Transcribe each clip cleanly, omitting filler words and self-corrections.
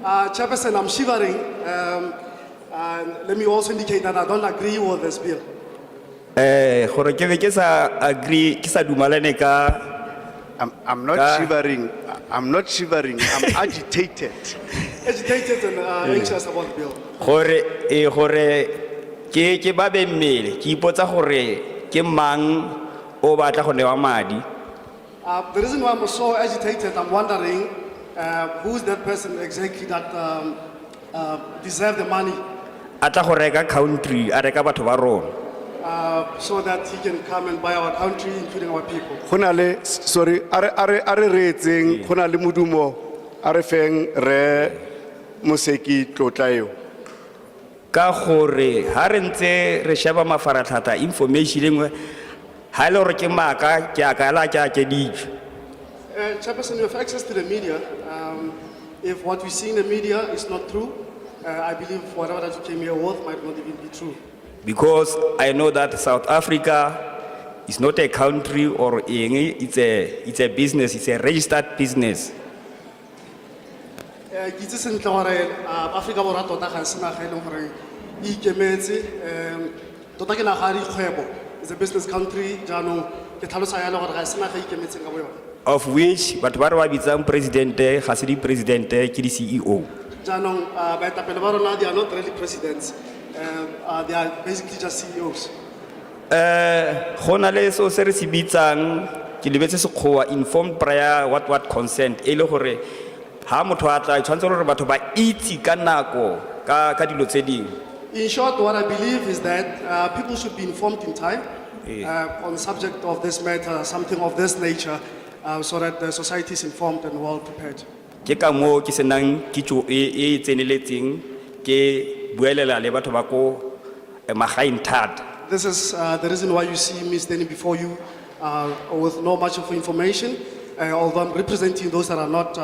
Chairperson, I'm shivering. And let me also indicate that I don't agree with this bill. Gore ke be ke sa agree ke sa dumalane ka I'm not shivering. I'm not shivering. I'm agitated. Agitated and anxious about the bill. gore ke ba be mmele ke ipotsa gore ke mang o batla go newa madi The reason why I'm so agitated, I'm wondering who's that person exactly that deserve the money a tla go reka country a reka batho ba rona so that he can come and buy our country, including our people. Honale, sorry, are reetseng, honale mudumo, are feng re museki tlotlayo. ka gore ha re ntse re sheba mafaratlhatlha information engwe ha ile gore ke maaka ke a kala ke a ke ditse Chairperson, you have access to the media. If what we see in the media is not true, I believe whatever that you came here with might not even be true. because I know that South Africa is not a country or it's a business, it's a registered business. Ke itse sentle gore Afrika Borwa tota ga se naga e leng gore e ikemetse tota ke naga ya dikgwebo. It's a business country jaanong ke tlhalosa yalo gore ga se naga e ikemetseng ka bo yona. Of which batho ba re ba bitsang presidente ga se di presidente ke di CEO. Jaanong baetapele ba rona they are not really presidents. They are basically just CEOs. Go na le so se re se bitsang ke lebetse sekgowa informed prior what consent e le gore ha motho a tla tshwantse gore batho ba itse ka nako ka dilo tse dingwe. In short, what I believe is that people should be informed in time on the subject of this matter, something of this nature, so that the society is informed and well prepared. Ke ka mo ke senang kitso e tseneletseng ke buelela le batho ba ko magaeng thata. This is the reason why you see me standing before you with not much of information, although I'm representing those that are not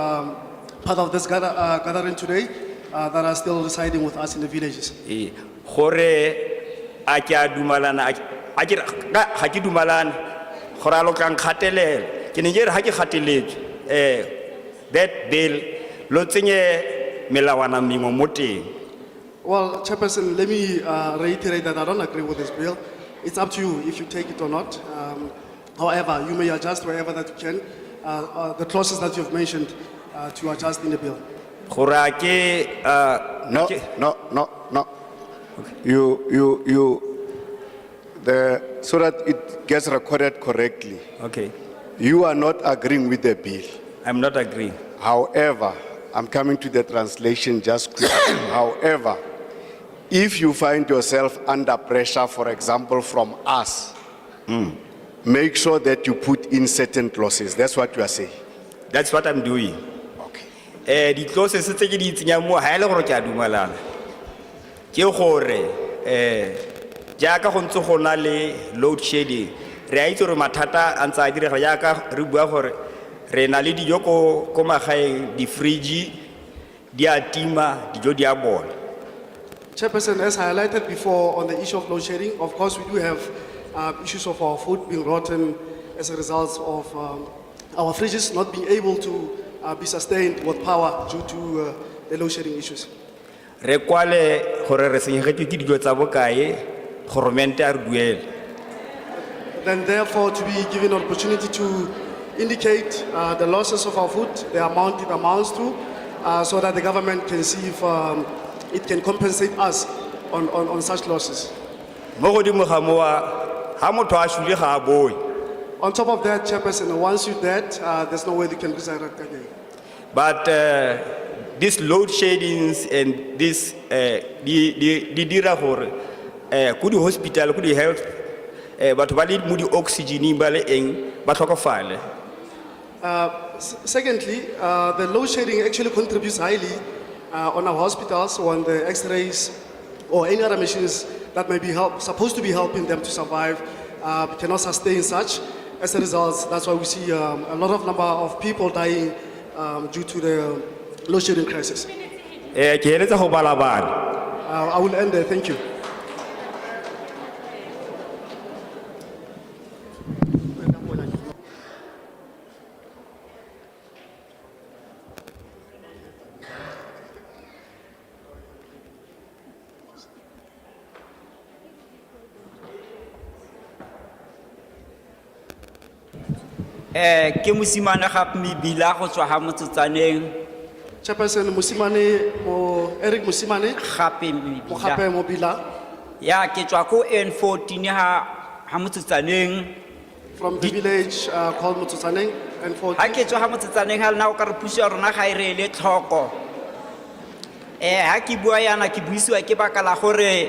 part of this gathering today, that are still residing with us in the villages. Gore a ke a dumalana a ke ga ke dumalana gore a lo tlang khatelela ke ne ke re ha ke khateletswe that bill lo tsenye melawana mengwe mo teng. Well, Chairperson, let me reiterate that I don't agree with this bill. It's up to you if you take it or not. However, you may adjust wherever that you can. The clauses that you've mentioned to adjust in the bill. Gore a ke No. So that it gets recorded correctly. okay, You are not agreeing with the bill. I'm not agreeing. However, I'm coming to the translation just quickly. However, if you find yourself under pressure, for example, from us, make sure that you put in certain clauses. That's what you are saying. That's what I'm doing. Okay. Di clauses tse ke di tsenya mo ha ile gore ke a dumalana ke gore jaaka go ntse go na le load shedding re a itse gore mathata a ntse a direga jaaka re bua gore re na le dijo ko magaeng di fridge di a tima dijo di a bola. Chairperson, as highlighted before on the issue of load shedding, of course we do have issues of our food being rotten as a result of our fridges not being able to be sustained with power due to the load shedding issues. Re kwale gore re senyegetswe ke dijo tsa bokae government a re duele. Then therefore to be given an opportunity to indicate the losses of our food, the amount it amounts to, so that the government can see if it can compensate us on such losses. Mo godimo ga moa ha motho a shule ga a boe. On top of that, Chairperson, once you're dead, there's no way you can resurrect again. But these load sheddings and this di dira gore ku di hospital ku di health batho ba le mo di oxygen ba le eng ba tlhokofale. Secondly, the load shedding actually contributes highly on our hospitals or on the x-rays or any other machines that may be supposed to be helping them to survive cannot sustain such. As a result, that's why we see a lot of number of people dying due to the load shedding crisis. Ke heletsa go bala bana. I will end there, thank you. ke mosimane gape mebila go tswa ga motsotsaneng Chairperson Musimane, Eric Musimane, gape mebila Mohape Mobila, ya ke tswa ko N14 ha motsotsaneng from the village called Mototsaneng, and for ha ke tswa ga motsotsaneng ha lena o ka re puso ya rona ga e re le tlhoko ha ke bua yana ke buisiwa ke baka la gore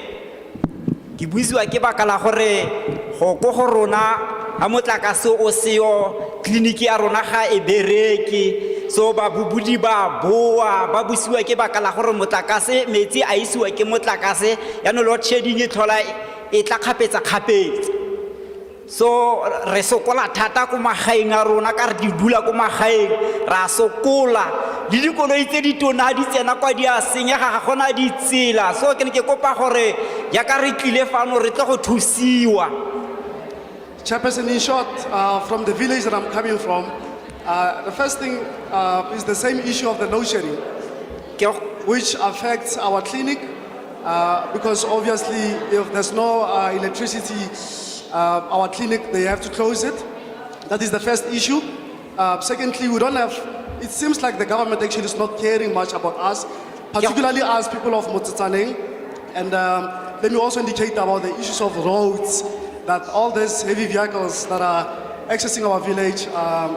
go go rona ha motlakase o seo kliniki ya rona ga e bereke so ba bubudi ba boa ba busiwa ke baka la gore motlakase metsi a isiwa ke motlakase ya no load shedding e tlhola e tla khapetsa so re sokola thata ko magaeng a rona ka re di dula ko magaeng ra sokola di dikoloi tse di tona di tsena kwa di a senyega ga gona di tsela so ke ne ke kopa gore ya ka re tlile fano re tle go thusiwa. Chairperson, in short, from the village that I'm coming from, the first thing is the same issue of the load shedding, which affects our clinic, because obviously if there's no electricity, our clinic, they have to close it. That is the first issue. Secondly, we don't have, it seems like the government actually is not caring much about us, particularly as people of Mototsaneng. And let me also indicate about the issues of roads, that all these heavy vehicles that are accessing our village are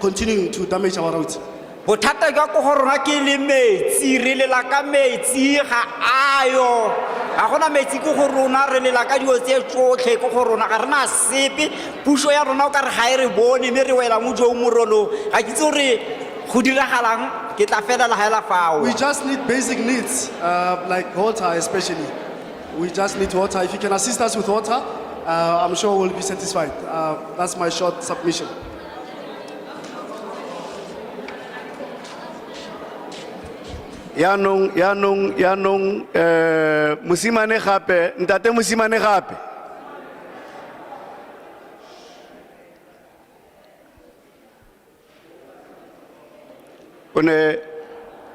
continuing to damage our roads. Bothata jwa ko go rona ke le metsi re lela ka metsi ga ayo ga gona metsi ko go rona re lela ka dio tse tsotlhe ko go rona ga rena sepe puso ya rona o ka re ga e re bone mme re wela mo jo morolo ga ke tse re go diragalang ke tla fela la hela fao. We just need basic needs, like water especially. We just need water. If you can assist us with water, I'm sure we'll be satisfied. That's my short submission. Yanong, Musimane gape, ntate Musimane gape. O ne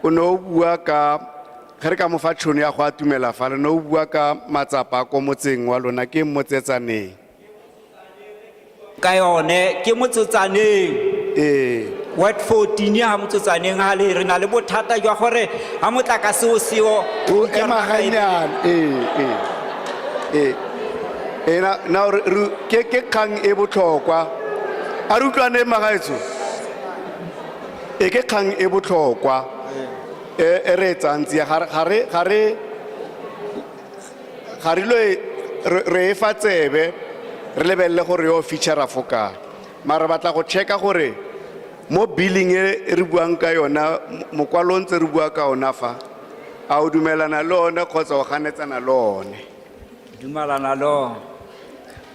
o bua ka ge re ka mo fa tšhono ya go atumela fa le ne o bua ka matsapa ko motseng wa lona ke Motsetsaneng. Ka yone ke motsotsaneng Ward 14 ha motsotsaneng ha le re na le bothata jwa gore ha motlakase o seo O ema ganyana na ke kgang e botlhokwa a re utlwane magaetso ke kgang e botlhokwa e re tsantsi ga re lo re fa tsebe re lebelle gore yo feature fo ka mara batla go checka gore mo billing e re buang ka yona mokwalong tse re bua ka ona fa a o dumelana le one kgotsa o ganetsana le one. dumalana lo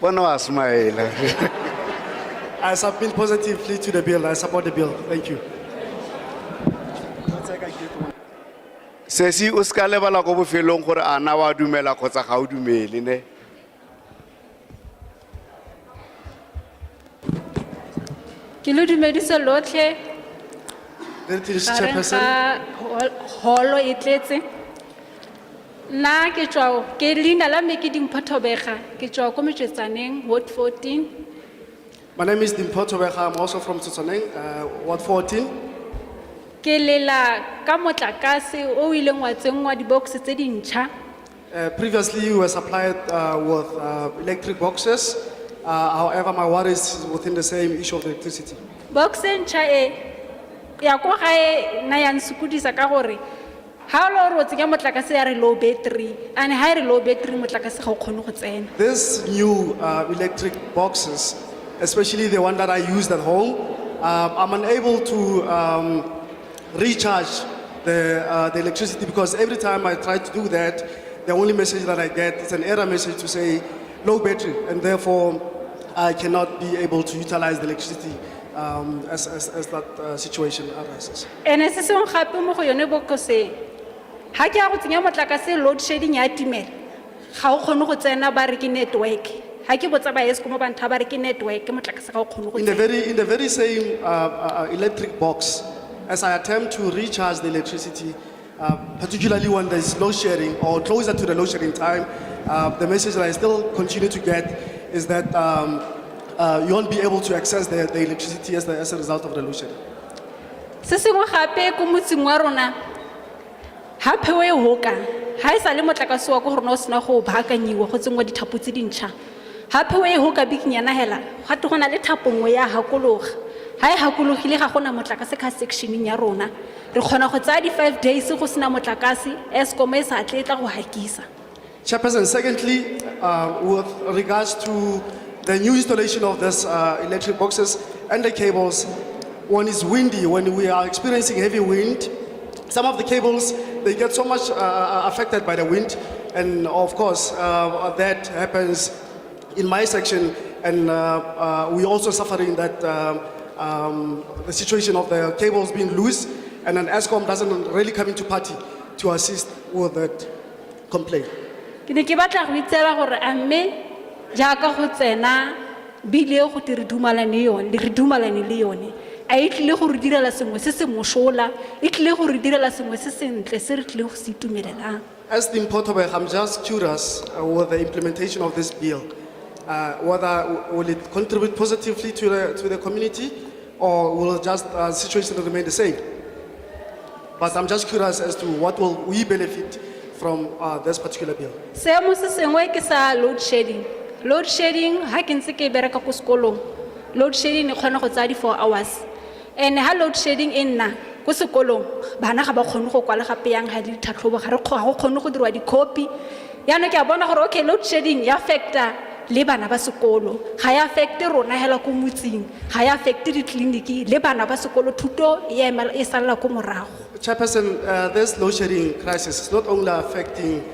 Bona wa smile. I submit positively to the bill. I support the bill. Thank you. Sesi o ska lebala go bofelong gore ana wa dumela kgotsa ga o dumele ne. Ke lo dumedisa lotlhe Chairperson. holo e tletse nna ke tswa ke leina la me ke Dimphothobega ke tswa ko Motsetsaneng Ward 14 My name is Dimpho Tobega. I'm also from Tsotsaneng, Ward 14. ke lela ka motlakase o ileng wa tsengwa dibox tse dintšha Previously, we were supplied with electric boxes. However, my worry is within the same issue of electricity. box e ntšha e ya ko gae nna yang sokodisa ka gore ha o le gore o tsenya motlakase ya re low battery and ha e re low battery motlakase ga o kgone go tsena These new electric boxes, especially the one that I used at home, I'm unable to recharge the electricity because every time I try to do that, the only message that I get is an error message to say low battery, and therefore I cannot be able to utilize the electricity as that situation arises. ene se sengwe gape mo go yone bokose ha ke ya go tsenya motlakase load shedding ya timela ga o kgone go tsena ba re ke network ha ke botsa ba Eskom mo bantha ba re ke network motlakase ga o kgone go In the tsena very same electric box, as I attempt to recharge the electricity, particularly when there's load shedding or closer to the load shedding time, the message that I still continue to get is that you won't be able to access the electricity as a result of the load shedding. Se sengwe gape ko motseng wa rona ha pheo e hoka ha e sa le motlakase wa ko rona o sena go baakanyiwa go tsengwa dithapo tse dintšha ha pheo e hoka bikinyana hela ga te gona le thapo nngwe ya hakologa ha e hakologile ga gona motlakase ka sectioneng ya rona re kgona go tsaya di 5 days go sena motlakase Eskom e sa tletla go hakisa. Chairperson, secondly, with regards to the new installation of this electric boxes and the cables, when it's windy, when we are experiencing heavy wind, some of the cables, they get so much affected by the wind. And of course, that happens in my section. And we're also suffering that the situation of the cables being loose. And then Eskom doesn't really come into party to assist with that complaint. Ke ne ke batla go itsela gore a mme jaaka go tsena bile go te re dumalane le yone a e tlile go re direla sengwe se se mosola e tlile go re direla sengwe se sentle se re tlile go se itumelela. As the importer, I'm just curious with the implementation of this bill, whether will it contribute positively to the community, or will just situation remain the same? But I'm just curious as to what will we benefit from this particular bill. Seemo se sengwe ke sa load shedding. Load shedding ha ke ntse ke bereka ko sekolong. Load shedding e kgona go tsaya di 4 hours. And ha load shedding e nna ko sekolong bana ga ba kgone go kwala gape yang ha di tlhatlhobo ga re go kgone go dirwa di copy. Yana ke a bona gore okay load shedding ya affecta le bana ba sekolo ga ya affecte rona hela ko motsing ga ya affecte di clinic le bana ba sekolo thuto e sala ko morago. Chairperson, this load shedding crisis is not only affecting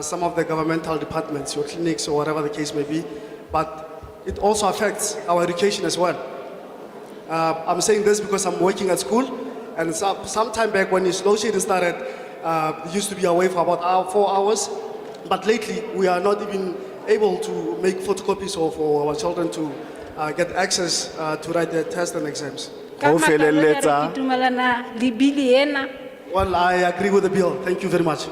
some of the governmental departments, your clinics or whatever the case may be, but it also affects our education as well. I'm saying this because I'm working at school, and some time back when this load shedding started, we used to be away for about 4 hours, but lately we are not even able to make photocopies for our children to get access to write their tests and exams. Go feleletsa. Ke dumelana le bili ena. Well, I agree with the bill. Thank you very much.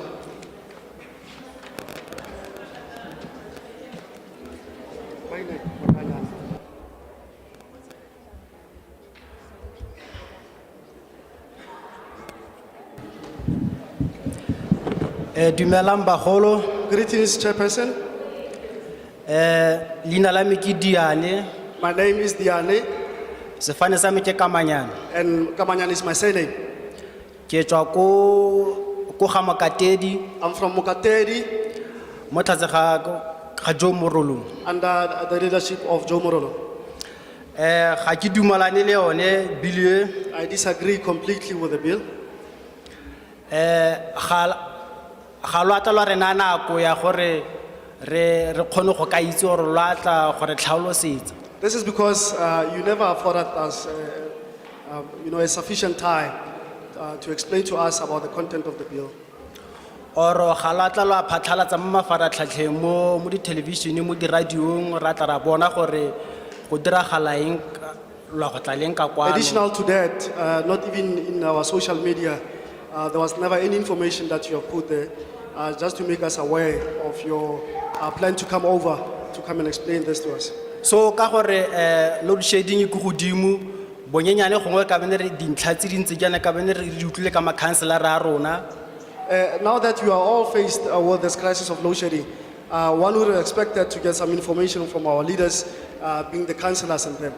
Dumelang bagolo, Greetings, Chairperson. leina la me ke Diane, My name is Diane, sefane sa me ke Kamanyana. and Kamanyan is my surname. Ke tswa ko ga Mokatedi, I'm from Mokatedi, mo tlase ga Jo Morolong. under the leadership of Joe Morolo. Ga ke dumalane le yone bile I disagree completely with the bill. ga lo atla lo re na nako ya gore re kgone go ka itse gore lo atla gore tlhaolosetsa. This is because you never afforded us, a sufficient time to explain to us about the content of the bill. Or ga lo atla lo phatlhalatsa mo mafaratlhatlheng mo di television mo di radiong ra tla ra bona gore go diragala eng lo go tla leng ka kwano. Additional to that, not even in our social media, there was never any information that you have put there, just to make us aware of your plan to come over to come and explain this to us. So ka gore load shedding e go godimo bonyenyane gongwe ka bene re dintlha tse dintse jana ka bene re di utlwile ka ma counselor a rona. Now that you are all faced with this crisis of load shedding, one would have expected to get some information from our leaders, being the councillors and them.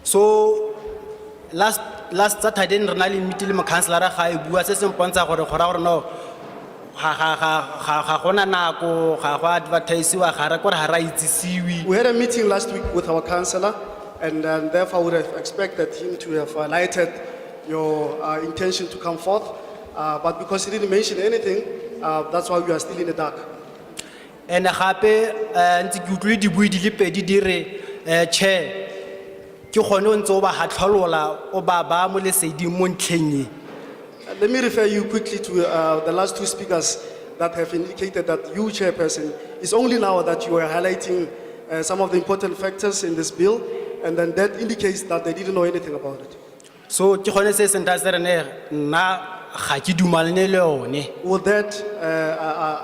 So last Saturday re na le meeting le ma counselor ga e bua se se mpontsha gore gore no ga gona nako ga go advertisiwa ga re gore ha ra itsisiwi. We had a meeting last week with our councillor, and therefore would have expected him to have highlighted your intention to come forth. But because he didn't mention anything, that's why we are still in the dark. And gape ntse ke utlwe di bui di le pedi di re chair ke gone o ntse o ba hatlholola o ba mo leseding mo ntlheng e. Let me refer you quickly to the last two speakers that have indicated that you, Chairperson, it's only now that you are highlighting some of the important factors in this bill, and then that indicates that they didn't know anything about it. So ke gone se se nta se re ne nna ga ke dumalane le yone. With that,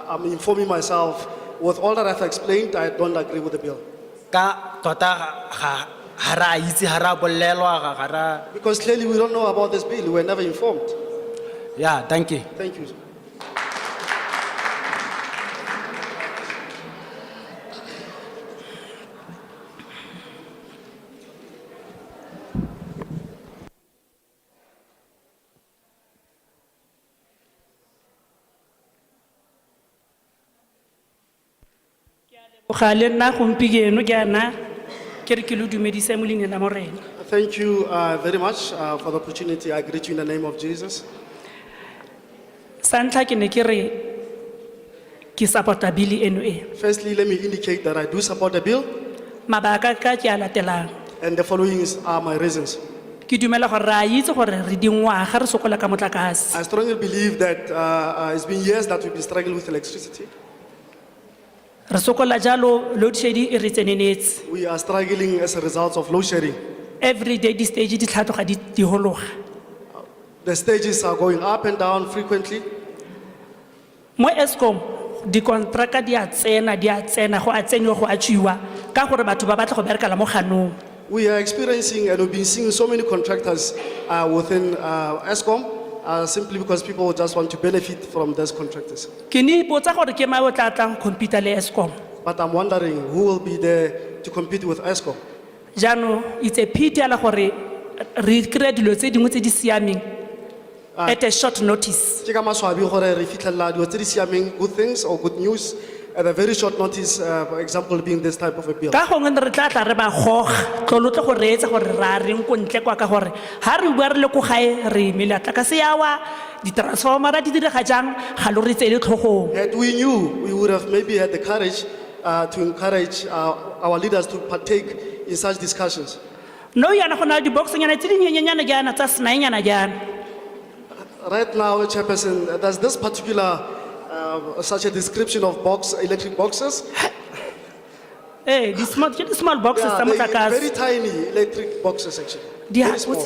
I'm informing myself, with all that I've explained, I don't agree with the bill. ka tota ga ra itse ga ra bolelwa ga ra Because clearly we don't know about this bill. We were never informed. yeah thank you. Thank you. Ga le nna gompieno ke ana ke re ke lo dumedise mo leineng la Morena. Thank you very much for the opportunity. I greet you in the name of Jesus. Sa ntlha ke ne ke re ke support-a bill eno e. Firstly, let me indicate that I do support the bill, Mabaka ka ke a latelang. and the following are my reasons. Ke dumela gore ra itse gore re dingwaga re sokola ka motlakase. I strongly believe that it's been years that we've been struggling with electricity. Re sokola jalo load shedding e re tsenenetse. We are struggling as a result of load shedding. Every day di stage di tlhatloga di hologa. The stages are going up and down frequently. Mo Eskom di kontraka di a tsena go a tsenywa go a tswiwa ka gore batho ba batla go berekela mo ganong. We are experiencing and we've been seeing so many contractors within ESCOM simply because people just want to benefit from those contractors. Ke ne ipotsa gore ke mae o tla tlang compete le Eskom. But I'm wondering who will be there to compete with ESCOM. Jano it's a pity ala gore re kry dilo tse dingwe tse di siameng at a short notice. Ke ka maswabi gore re fitlhella dilo tse di siameng, good things or good news at a very short notice, for example being this type of a bill. Ka gongwe re tla tla re ba goga tlolotle go reetsa gore ra reng ko ntle kwa ka gore ha re bua re le ko gae re mela tlaka se yawa di transformer di direga jang ga lo re tsele tlhogong. Had we knew, we would have maybe had the courage to encourage our leaders to partake in such discussions. No yana go na di boxnyana tse di nyenyana jana tsa snaenyana jana. Right now, Chairperson, there's this particular such a description of electric boxes. Eh di small boxes tsa They're motlakase. very tiny electric boxes actually. Di Very small.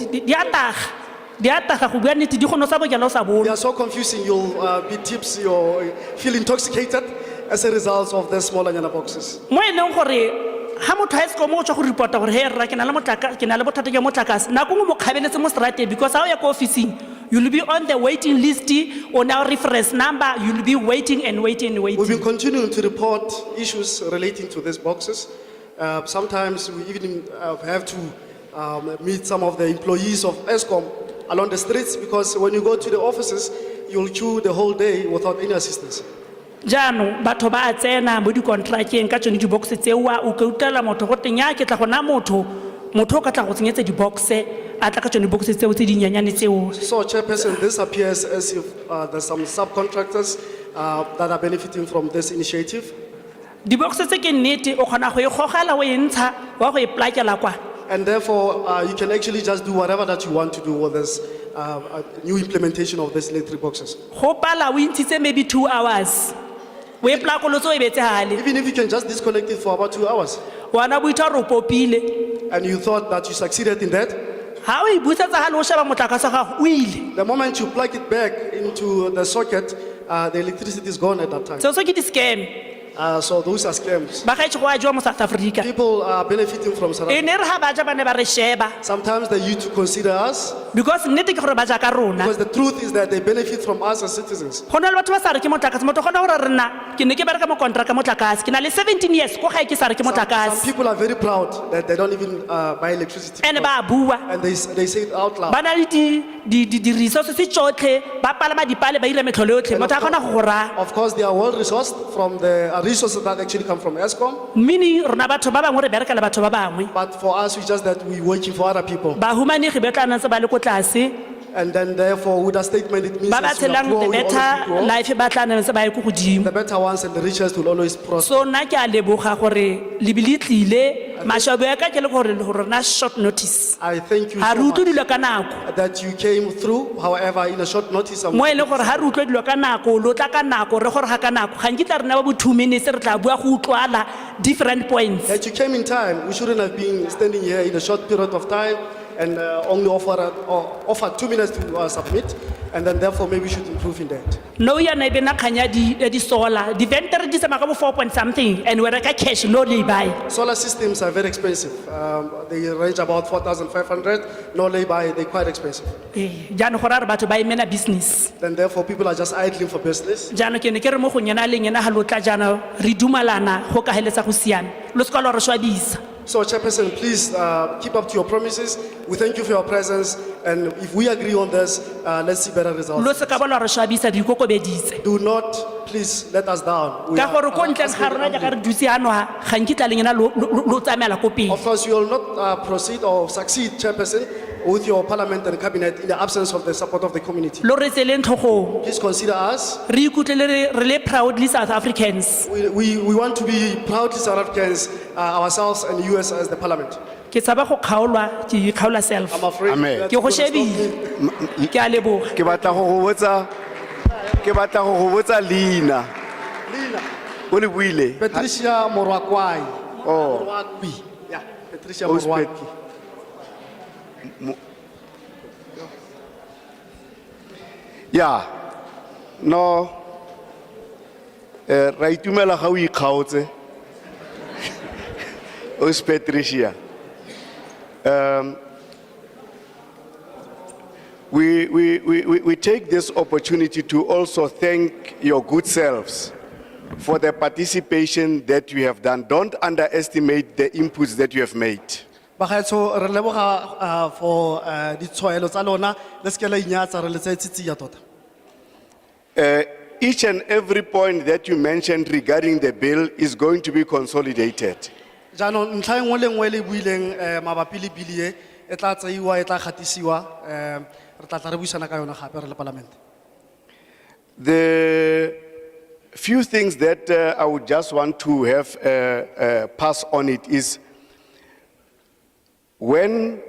di ataga go bua nnete di go no sa bojalo sa They bolo. are so confusing, you'll be tipsy or feel intoxicated as a result of the smaller boxes. Mo e leng gore ha motho a Eskom o tswa go reporta gore he rra ke na le bothata ke motlakase nako ngwe mo kgabeletse mo strate because ha o ya ko officing you'll be on the waiting list on our reference number, you'll be waiting and waiting and We've waiting. been continuing to report issues relating to these boxes. Sometimes we even have to meet some of the employees of ESCOM along the streets because when you go to the offices, you'll queue the whole day without any assistance. Jaanong batho ba a tsena mo di-contracteng ka tsone di-box tsewa o ka utlwela motho go teng ya ke tla go na motho o ka tla go tsenyetsa di-boxe a tla ka tsone di-box tseo tse dinyenyane tseo. So, Chairperson, this appears as if there's some subcontractors that are benefiting from this initiative. Di-box tse ke nnete o kgona go e gogela o e ntsha wa go e plakela kwa. And therefore, you can actually just do whatever that you want to do with this new implementation of these electric boxes. Go pala o intshitse maybe 2 hours o e plakolotse o e betse hale Even if you can just disconnect it for about 2 hours, wana bo itha re o popile and you thought that you succeeded in that, ha o e busetsa hale o sheba motlakase wa gago o ile. the moment you plug it back into the socket, the electricity is gone at that time. Seo ke di-scam So those are scams. ba gaetsho go a jewa mo South Africa. People are benefiting from South E Africa. ne re ha ba ja ba ne ba re sheba Sometimes they used to consider us because nnete ke gore ba ja ka rona. because the truth is that they benefit from us as citizens. Go na le batho ba sa re ke motlakase motho gona gore rena ke ne ke bereka mo kontraka motlakase ke na le 17 years ko gae ke sa re ke Some motlakase people are very proud that they don't even buy electricity. ene ba bua And they say it out loud. ba na le di-resources tsotlhe ba palama dipale ba ira metlholo yotlhe motho a kgona go go raya. Of course, they are well resourced from the resources that actually come from ESCOM. Meaning rona batho ba bangwe re berekela batho ba bangwe But for us, it's just that we're working for other people. bahumanegi ba tla ntse ba le ko tlase And then therefore, with that statement, it means ba ba that we are tshelang poor, the we always be better poor. life ba tla ntse ba ye ko godimo. The better ones and the richest will always prosper. So nna ke a leboga gore le bile tlile mashabu ya ka ke le gore rona short notice I thank you ha re so utlwe much dilo ka nako that you came through. However, in a short notice, mo e leng gore ha re utlwe dilo ka nako lo tla ka nako re gore ga ka nako ga nkitla rena ba bo 2 minutes re tla bua go utlwala different points. that you came in time. We shouldn't have been standing here in a short period of time. and only offer 2 minutes to submit, and then therefore maybe we should improve in that. no ya na be na khanya di solar di venture di sama ka bo 4 point something and we reka cash no lay buy Solar systems are very expensive. They range about 4,500. No lay-by, they're quite expensive. jano gore re batho ba imena business Then therefore people are just idling for business. jano ke ne ke re mo go nyana le nyana ha lotla jana re dumalana go ka heletsa go siana lo se ka lo re swabisa So Chairperson, please keep up to your promises. We thank you for your presence, and if we agree on this, let's see better lo results. se ka ba lo re swabisa di kokobeditse Do not, please, let us down. We ka gore ko are ntleng asking ga rona the ja ga re dutse ano ha ga nkitla le nyana lo tsamela ko pele Of course, you will not proceed or succeed, Chairperson, with your parliament and cabinet in the absence of the support of the community. lo re tseleng tlhogong Please consider us. re ikutlele re le proudly South Africans We want to be proudly South Africans ourselves and you as the parliament. ke tsaba go kgaolwa ke ikgaola self I'm afraid Amen. that ke go you're gonna stop shebile me. ke a leboga Ke batla go go botsa leina. Lina, O le buile? Patricia Morwakwai. Oh. Morwakwi. Yeah, Patricia Who's Morwakwi. Yeah. No. Ra itumela ga o ikgaotse. O se Patricia. We take this opportunity to also thank your good selves for the participation that you have done. Don't underestimate the inputs that you have made. Bagaetsho re leboga for ditshwaelo tsa lona le se ke la inyatsa re le tsa itsitsi ya tota. Each and every point that you mentioned regarding the bill is going to be consolidated. Jaanong ntlha e nngwe le nngwe e le buileng mabapi le bili e e tla tseiwa e tla gatisiwa re tla tla re buisana ka yona gape re le parliament. The few things that I would just want to have pass on it is when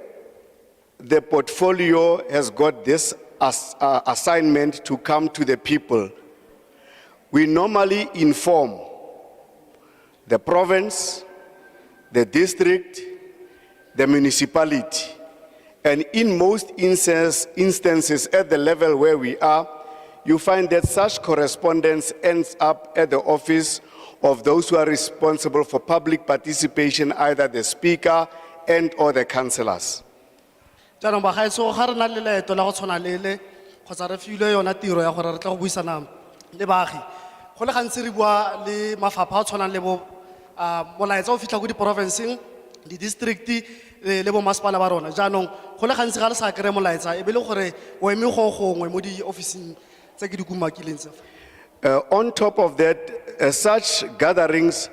the portfolio has got this assignment to come to the people, we normally inform the province, the district, the municipality, and in most instances at the level where we are, you find that such correspondence ends up at the office of those who are responsible for public participation, either the speaker and or the councillors. Jaanong bagaetsho ga re na le leeto la go tshwana le kgotsa re filwe yona tiro ya gore re tla go buisana le baagi go le gantsi re bua le mafapha a tshwanang le bo molaetsa o fitlha ko di-provinceng di-district le bo masepala ba rona jaanong go le gantsi ga re sa kry molaetsa e be le gore o eme go gongwe mo di-officing tse ke di kumakileng tse. On top of that, such gatherings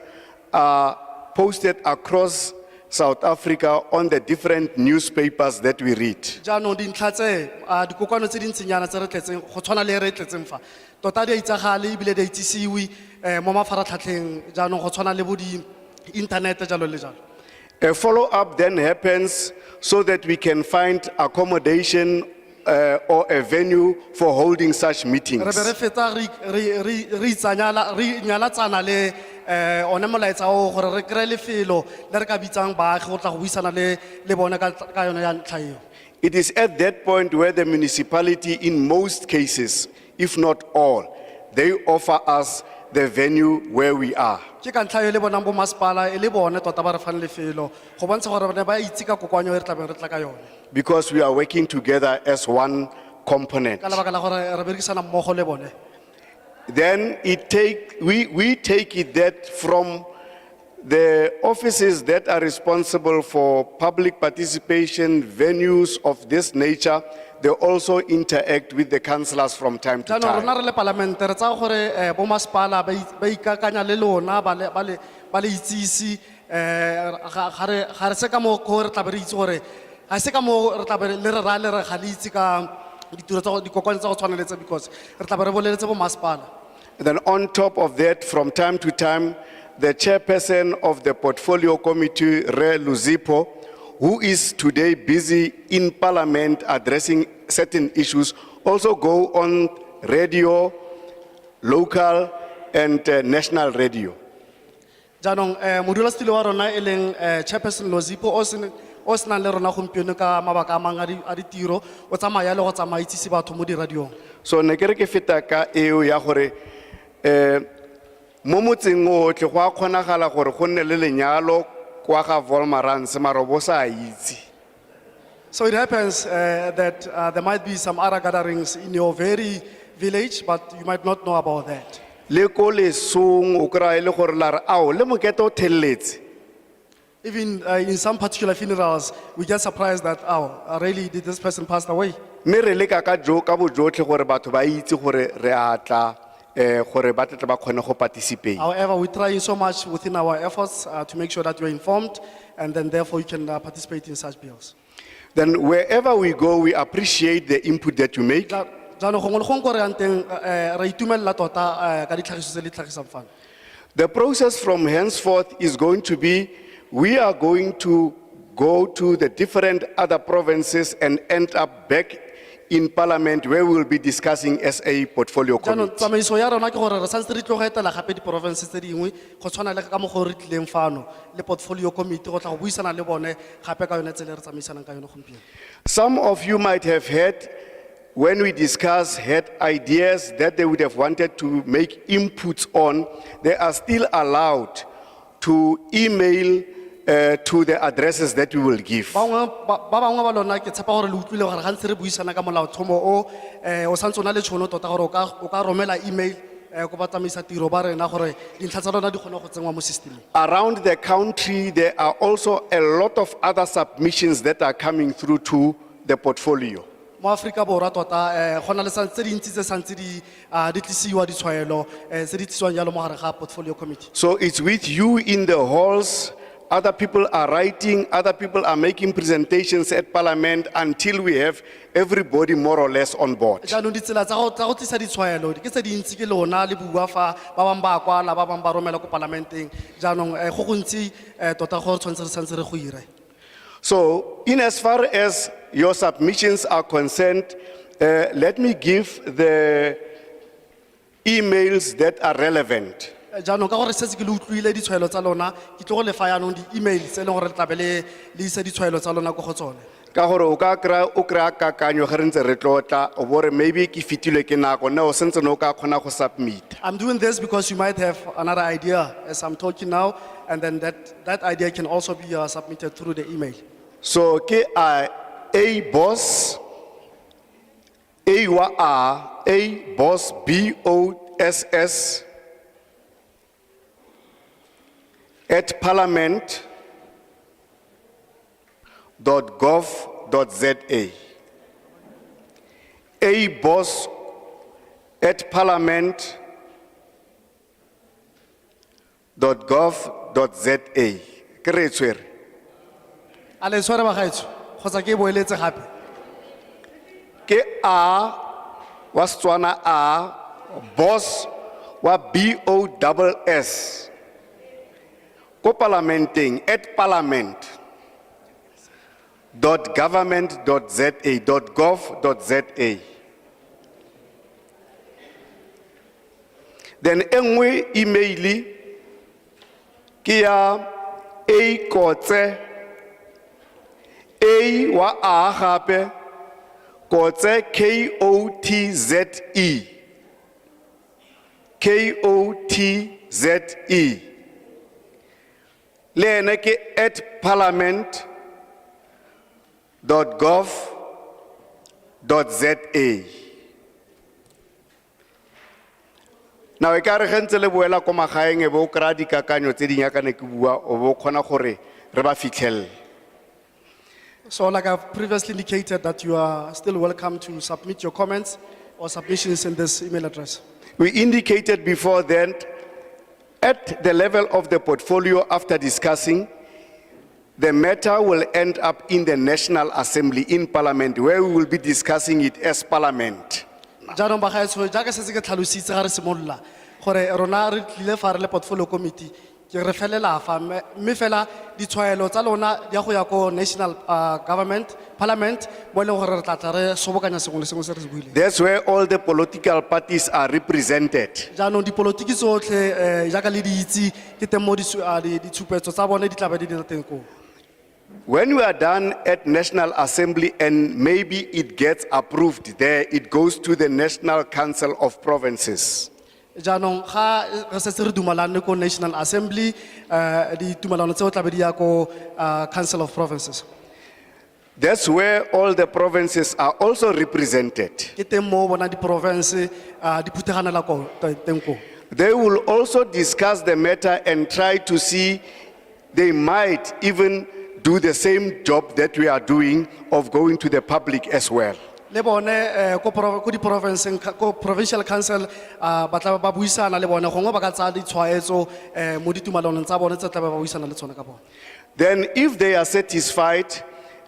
are posted across South Africa on the different newspapers that we read. Jaanong dintlha tse dikokwana tse dintsinyana tse re tletseng go tshwana le re tletseng fa tota di a itsagale ebile di a itsisiwe mo mafaratlhatlheng jaanong go tshwana le bo di-internet jalo le jalo. A follow-up then happens so that we can find accommodation or a venue for holding such Re be meetings. re fetsa re nyalatsana le one molaetsa o gore re kry lefelo le re ka bitsang baagi go tla go buisana le bone ka yone ya ntlha eo. It is at that point where the municipality, in most cases, if not all, they offer us the venue where we are. Ke ka ntlha eo le bonang bo masepala e le bone tota ba re fang lefelo go bontsha gore bone ba itse ka kokoanyo e re tlabeng re tla ka yone Because we are working together as one component. ka lebaka la gore re berekisana mmogo le bone. Then we take it that from the offices that are responsible for public participation, venues of this nature, they also interact with the councillors from time to Jaanong time. rona re le palamente re tsaya gore bo masepala ba ikakanya le lona ba le itsisi ga re se ka mo ko re tla be re itse gore ga se ka mo re tla be le re ra le re ga le itse ka ditiro tsa dikokwane tsa go tshwaneletse because re tla be re boleletse bo masepala. Then on top of that, from time to time, the chairperson of the portfolio committee, Re Luzipo, who is today busy in parliament addressing certain issues, also go on radio, local and national radio. Jaanong modulasetulo wa rona e leng chairperson Lozipo o senang le rona gompieno ka mabaka a mang a ditiro o tsamaya le go tsamaitsise batho mo diradiong. So ne ke re ke feta ka eo ya gore mo motseng otlhe go a kgonagala gore go nne le lenyalo kwa ga Wolmarans mara bo sa itse. So it happens that there might be some other gatherings in your very village, but you might not know about that. Le ko lesong o kry-a e le gore la re ao le mokete o theletse. Even in some particular funerals, we get surprised that, oh, really, did this person pass away? Mme re leka ka bojotlhe gore batho ba itse gore re a tla gore ba tle ba kgone go participate. However, we try so much within our efforts to make sure that you are informed, and then therefore you can participate in such bills. Then wherever we go, we appreciate the input that you make. Jaanong gongwe le gongwe ko re yang teng, re itumelela tota ka ditlhagiso tse di tlhagisang fano. The process from henceforth is going to be, we are going to go to the different other provinces and end up back in Parliament where we will be discussing SA Portfolio Jaanong Committee. tsamaiso ya rona ke gore re santse re tlo go etela gape di-provinces tse dingwe go tshwana le ka mo go re tlileng fano le portfolio committee go tla go buisana le bone gape ka yone tsela re tsamaisanang ka yone gompieno. Some of you might have heard, when we discuss, had ideas that they would have wanted to make inputs on. They are still allowed to email to the addresses that we will give. Ba bangwe ba lona ke tshepa gore le utlwile gore ga ntse re buisana ka molaotlhomo o o santse o na le tšhono tota gore o ka romela email ko ba tsamaisa tiro ba rena gore dintlha tsa lona di kgone go tsenngwa mo systemeng. Around the country, there are also a lot of other submissions that are coming through to the portfolio. Mo Afrika Borwa tota go na le tse dintsi tse santse di tlisiwa ditshwaelo tse di tliswang jalo mo gare ga portfolio committee. So it's with you in the halls. Other people are writing, other people are making presentations at Parliament until we have everybody more or less on board. Jaanong ditsela tsa go tlisa ditshwaelo ke tse dintsi ke lona le bua fa ba bang ba kwala ba bang ba romela ko parlamenteng jaanong go gontsi tota go tshwanetse re santse re go ire. So, in as far as your submissions are concerned, let me give the emails that are relevant. Jaanong ka gore setse ke le utlwile ditshwaelo tsa lona ke tlo go le fa yaanong di-email tse e leng gore le tlabe le ise ditshwaelo tsa lona ko go tsone. Ka gore o kry-a kakanyo ge re ntse re tlotla o bo re maybe ke fetilwe ke nako nne o sentse ne o ka kgona go submit. I'm doing this because you might have another idea as I'm talking now, and then that idea can also be submitted through the email. So ke a boss, a wa a boss BOSS at parliament.gov.za. A boss at parliament.gov.za. Ke re tshwere. A le tshware bagaetsho kgotsa ke boeletse gape. Ke a wa Setswana a boss wa BOSS ko parlamenteng at parliament.government.za.gov.za. Then engwe emaili ke ya a kotse a wa a gape kotse KOTZE le ene ke at parliament.gov.za. Now e ka re gentse le boela ko magaeng e bo o kry-a dikakanyo tse di nyakane ke bua o bo kgona gore re ba fitlhelele. So like I've previously indicated that you are still welcome to submit your comments or submissions in this email address. We indicated before that at the level of the portfolio after discussing, the matter will end up in the National Assembly in Parliament where we will be discussing it as Parliament. Jaanong bagaetsho jaaka se ke tlhalositse ga re simolola gore rona re tlile fa re le portfolio committee ke re felela fa mme fela ditshwaelo tsa lona di go ya ko national government parliament mo le gore re tla re sobokanya sengwe le sengwe se re se buileng. That's where all the political parties are represented. Jaanong dipolotiki tsotlhe jaaka le di itse ke teng mo ditshupetso tsa bone di tla ba di dira teng ko. When we are done at National Assembly and maybe it gets approved there, it goes to the National Council of Provinces. jaanong ga re setse re dumalane ko National Assembly ditumalano tseo tla be di ya ko Council of Provinces That's where all the provinces are also represented. ke teng mo bona di-province di phuthaganela ko teng ko They will also discuss the matter and try to see they might even do the same job that we are doing of going to the public as well. le bone ko di-provinceng ko provincial council ba tla ba buisana le bone gongwe ba ka tsaya ditshwaetso mo ditumalanong tsa bone tse tla ba buisana le tsone ka bone Then if they are satisfied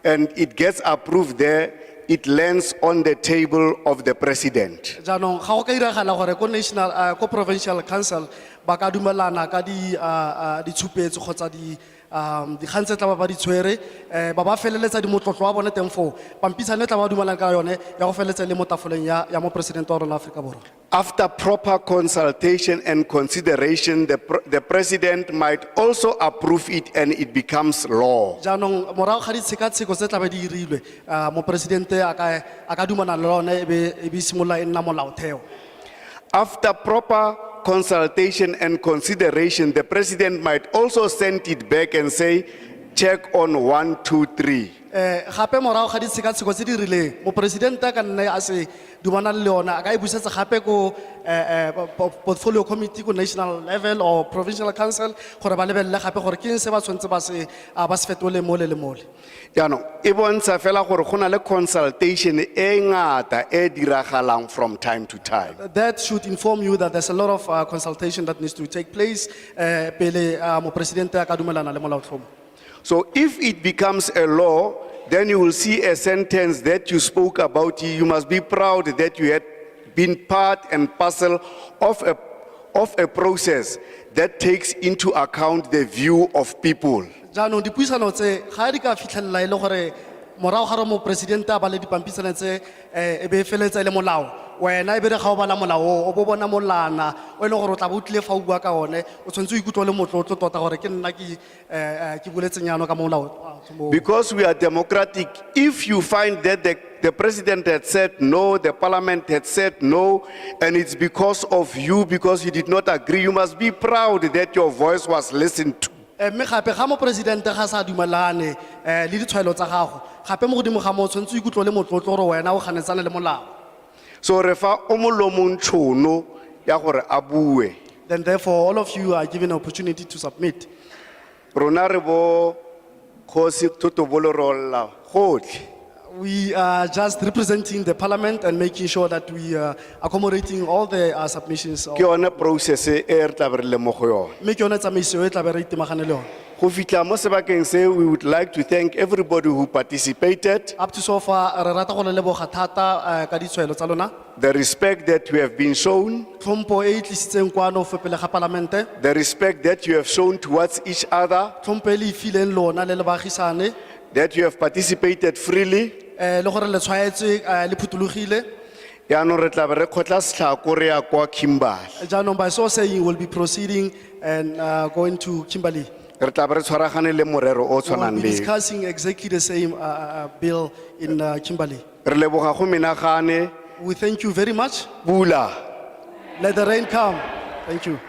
and it gets approved there, it lands on the table of the president. jaanong ga go ka iragala gore ko national ko provincial council ba ka dumelana ka ditshupetso kgotsa dikgang tse tla ba di tshwere ba ba feleletsa dimotlotlo wa bone teng foo pampisane tla ba dumelang ka yone ya go feleletsa le mo tafoleng ya mo presidente wa rona Afrika Borwa After proper consultation and consideration, the president might also approve it and it becomes law. jaanong morago ga ditshekatsheko tse tla ba di dirilwe mo presidente a ka dumana le lone e be simolola e nna molaotheo After proper consultation and consideration, the president might also send it back and say, check on 1, 2, 3. gape morago ga ditshekatsheko tse di rileng mo presidente a ka nne a se dumana le yona a ka e busetsa gape ko portfolio committee ko national level or provincial council gore ba lebelele gape gore ke eng se ba tshwanetse ba se fetole mole le mole Yaanong, e bontsha fela gore go na le consultation e ngata e diragalang from time to time. that should inform you that there's a lot of consultation that needs to take place pele mo presidente a ka dumelana le molaotlhomo So if it becomes a law, then you will see a sentence that you spoke about. You must be proud that you had been part and parcel of a process that takes into account the view of people. jaanong dipuisano tse ga di ka fitlhelela e le gore morago ga re mo presidente a ba le dipampisane tse e be feletsa e le molao wena e be re ga o bala molao o bo bona molana o e le gore o tla bo tlile fa o bua ka one o tshwanetse o ikutlwa le motlotlo tota gore ke nna ke buletsenyano ka molao Because we are democratic, if you find that the president had said no, the parliament had said no, and it's because of you, because you did not agree, you must be proud that your voice was listened to. mme gape ga mo presidente ga sa dumelane le ditshwaelo tsa gago gape mo godimo ga mo o tshwanetse o ikutlwa le motlotlo gore wena o ganetsana le molao So re fa o molomong tšhono ya gore a bue. then therefore all of you are given an opportunity to submit Rona re bo kgosi Totobolo re olla gotlhe. we are just representing the parliament and making sure that we are accommodating all the submissions Ke yone process e re tla be re le mo go yone. mme ke yone tsamaiso e tla be re itemagane le yone Go fitla mo sebakeng se, we would like to thank everybody who participated, up to so far re rata go le leboga thata ka ditshwaelo tsa lona the respect that we have been shown, tlhompho e e tlisitseng kwano fe pele ga palamente the respect that you have shown towards each other, tlhompho e le e fileng lona le le baagisane that you have participated freely. le gore le tshwaetswe le phutulogile Yaanong re tla be re kgotla setlhako re ya kwa Kimberley. jaanong by so saying we'll be proceeding and going to Kimberley Re tla be re tshwaragane le morero o we'll tshwanang be le. discussing exactly the same bill in Kimberley Re leboga go menagane, we thank you very much pula. let the rain come thank you